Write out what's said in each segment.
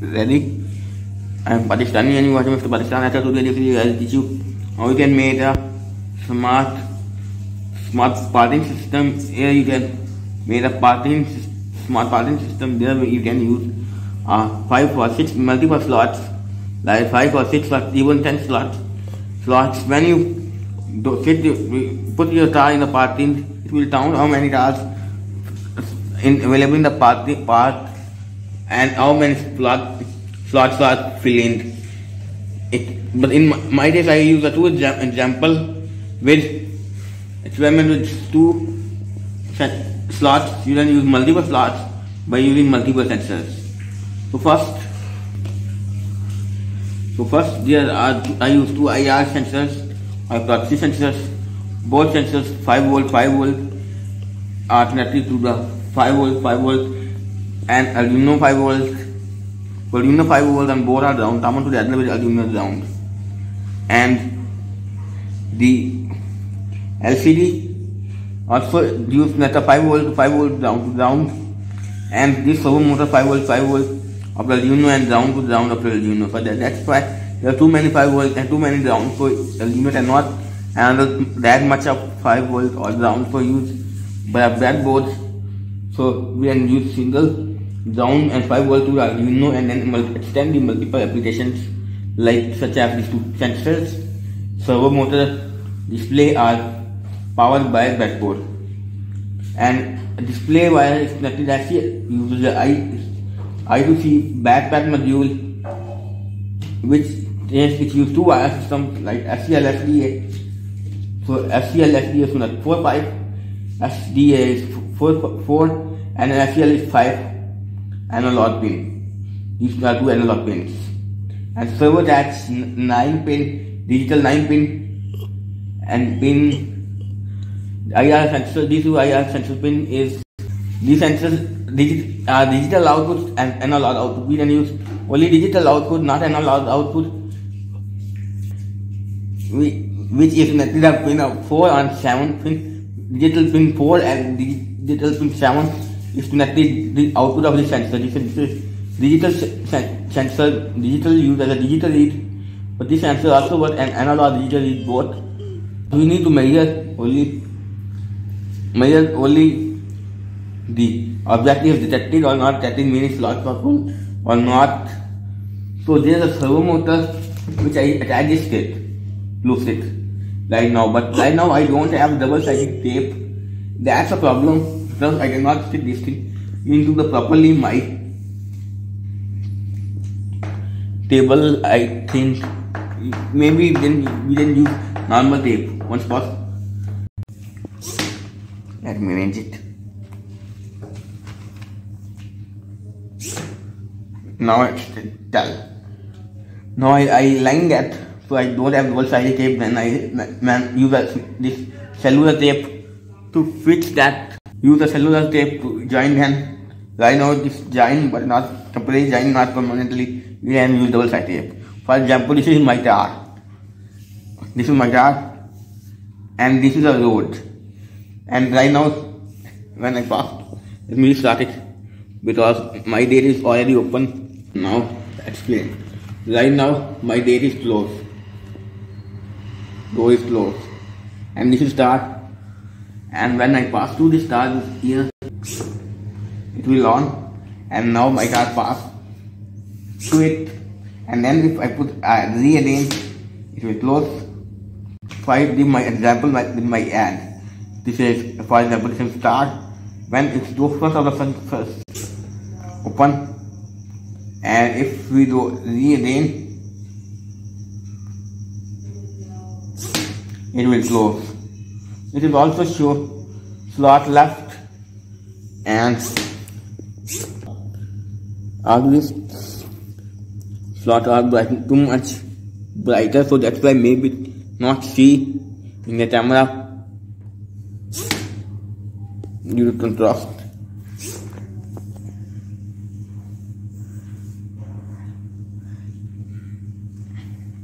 ready. I am Pakistani and you watch Mr. Pakistan. After today, I'll teach you how you can make a smart parting system. Here you can make a smart parting system. There you can use 5 or 6 multiple slots, like 5 or 6 or even 10 slots. When you put your star in the parting, it will count how many stars available in the part and how many slots are filled in. But in my case, I use a two example with experiment with 2 slots. You can use multiple slots by using multiple sensors. So first I use 2 IR sensors or proxy sensors. Both sensors 5 volt alternative to the 5 volt and arduino 5 volt. Arduino 5 volt and both are ground. Common to the other with arduino ground. And the LCD also use method 5 volt down to ground, and this servo motor 5 volt of the arduino and ground to ground of the arduino. So that's why there are too many 5 volt and too many ground. So arduino cannot handle that much of 5 volt or ground for use by a breadboard. So we can use single ground and 5 volt to arduino and then extend the multiple applications like such as these 2 sensors, servo motor, display are powered by breadboard, and display wire is connected as uses the I2C backpack module, which use 2 wire systems like SCL SDA. So SCL SDA is 4.5, SDA is 4, and SCL is 5 analog pin. These are 2 analog pins. And servo that's 9 pin, digital 9 pin, and pin IR sensor. These 2 IR sensor pin is these sensors digital output and analog output. We can use only digital output, not analog output, which is connected to pin 4 and 7 pin. Digital pin 4 and digital pin 7 is connected the output of the sensor. This is digital sensor, digital used as a digital read, but this sensor also works an analog digital read both. We need to measure only the object is detected or not, detected means slots are full or not. So there is a servo motor which I attach this kit, blue stick right now, but right now I don't have double-sided tape. That's a problem because I cannot stick this thing into the properly my table. I think maybe then we can use normal tape. Once pause. Let me arrange it. Now it's dull. Now I line that so I don't have double-sided tape. Then I use this cellular tape to fix that. Use the cellular tape to join them. Right now this join, but not temporarily join, not permanently. We can use double-sided tape. For example, this is my car. This is my car, and this is a road. And right now, when I pass, let me start it because my date is already open. Now explain. Right now my date is closed. Door is closed, and this is start. And when I pass through this star here, it will on, and now my car pass to it, and then if I put rearrange, it will close. If I give my example with my ad, this is for example this is start. When it's the first of the sun first open, and if we do rearrange, it will close. It will also show slot left, and all these slots are too much brighter, so that's why maybe not see in the camera due to contrast.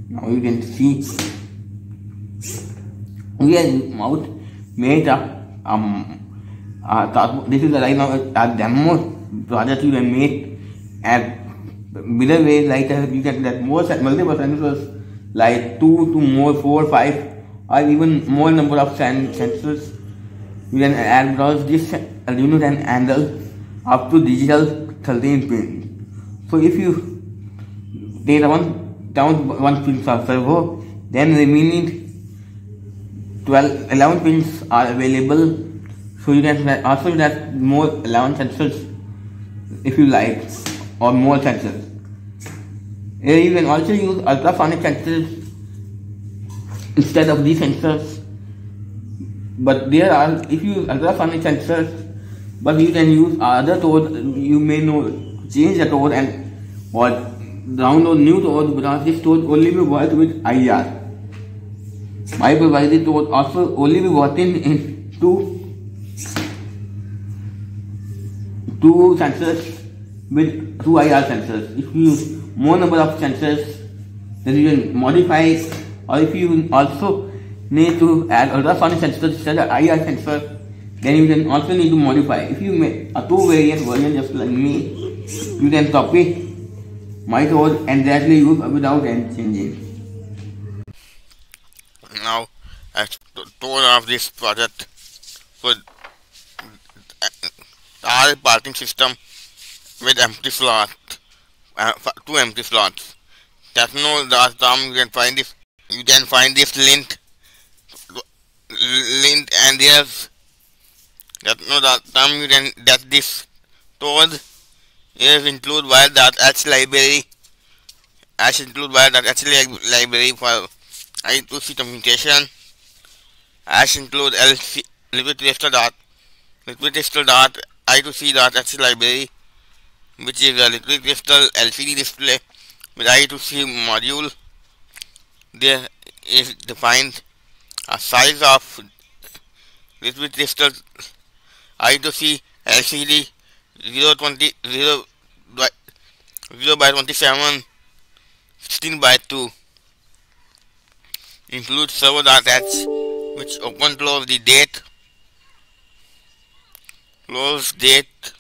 Now you can see we have out made this is right now a demo project we have made at middle range, like you can get multiple sensors, like 2 to more 4, 5, or even more number of sensors you can add, because this Arduino can handle up to digital 13 pins. So if you take one pin servo, then remaining 11 pins are available. So you can also get more 11 sensors if you like, or more sensors. Here you can also use ultrasonic sensors instead of these sensors. But there are, if you use ultrasonic sensors, but you can use other toads. You may change the toad or download new toad, because this toad only will work with IR. My provided toad also only will work in two sensors with 2 IR sensors. If you use more number of sensors, then you can modify, or if you also need to add ultrasonic sensors instead of IR sensor, then you can also need to modify. If you make a 2 variant version just like me, you can copy my code and directly use without any changing. Now, as told of this project for our parting system with empty slot, 2 empty slots. That's no last time you can find this. You can find this lint, and there's that no last time you can that this toad is include by that H library. As include by that H library for I2C communication. As include LC liquid crystal dot I2C dot H library, which is a liquid crystal LCD display with I2C module. There is defined a size of liquid crystal I2C LCD 0 by 27, 16 by 2. Includes server.h, which open close the date, close date,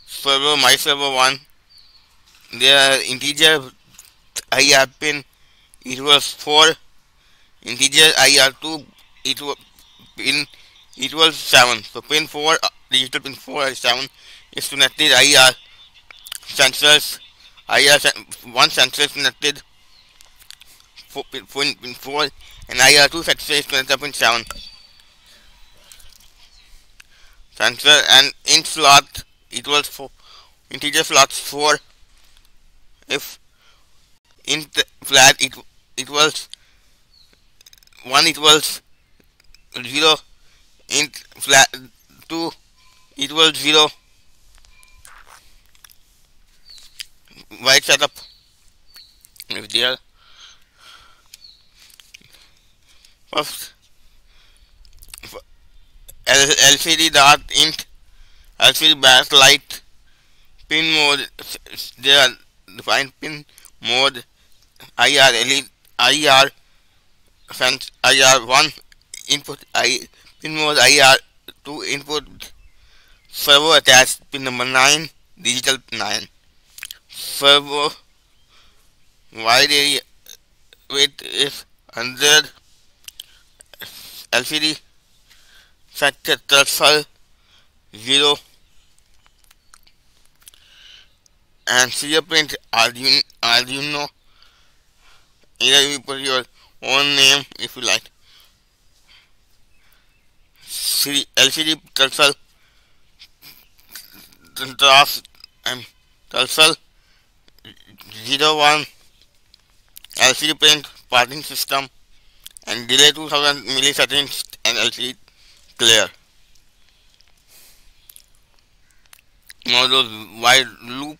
server my server 1. There are integer IR pin equals 4, integer IR2 equals 7. So pin 4, digital pin 4 and 7 is connected IR sensors. One sensor is connected pin 4, and IR2 sensor is connected pin 7. Sensor and int slot equals 4, integer slots 4. If int flat equals 1 equals 0, int flat 2 equals 0. White setup if there. First LCD dot int LCD backlight pin mode. There are defined pin mode IR LED, IR sense IR1 input, pin mode IR2 input, servo attached pin number 9, digital 9. Servo wide area width is 100. LCD sector threshold 0, and serial print Arduino. Either you put your own name if you like. LCD threshold threshold 01, LCD print parting system, and delay 2000 milliseconds, and LCD clear. Now those wide loop.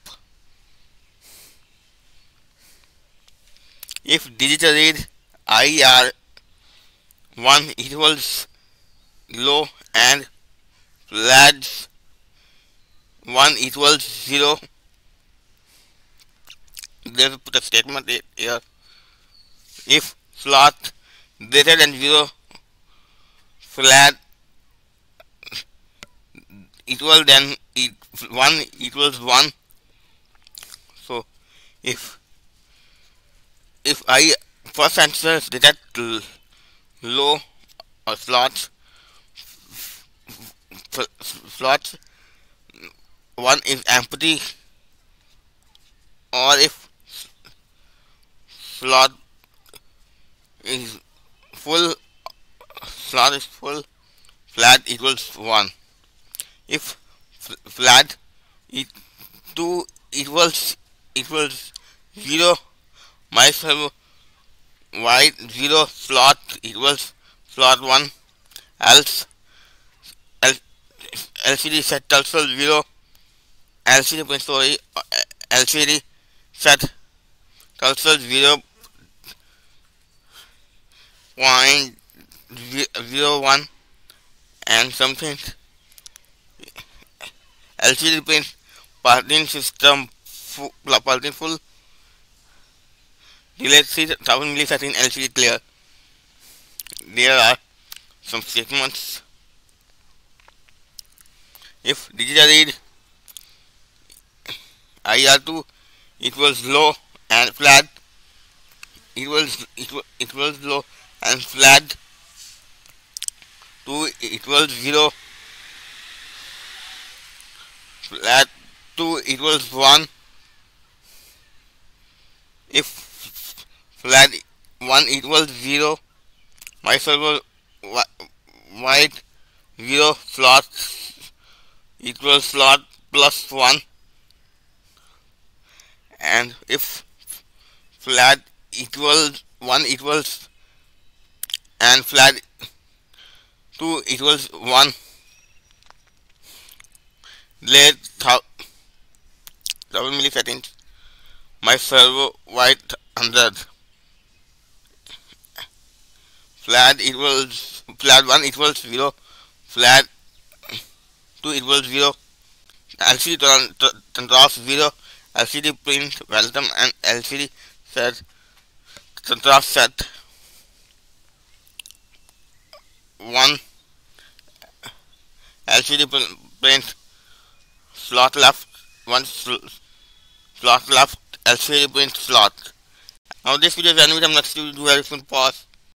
If digital read IR1 equals low and flags 1 equals 0, they will put a statement here. If slot greater than 0, flag equal then 1 equals 1, If I first sensors detect low or slots, one is empty, or if slot is full, slot is full, flat equals 1. If flat is 2 equals 0, my servo wide 0 slot equals slot 1, else LCD set also 0, LCD point sorry, LCD set also 0.01 and something. LCD pin parting system parting full delay 3000 millisecond LCD clear. There are some statements. If digital read IR2 equals low and flat equals low and flat 2 equals 0, flat 2 equals 1. If flat 1 equals 0, my servo wide 0 slot equals slot plus 1, and if flat equals 1 equals and flat 2 equals 1, delay 1000 milliseconds, my servo wide 100, flat 1 equals 0, flat 2 equals 0, LCD contrast 0, LCD print welcome, and LCD set contrast set 1, LCD print slot left 1 slot left, LCD print slot. Now this video is ending. Next video do have some pause.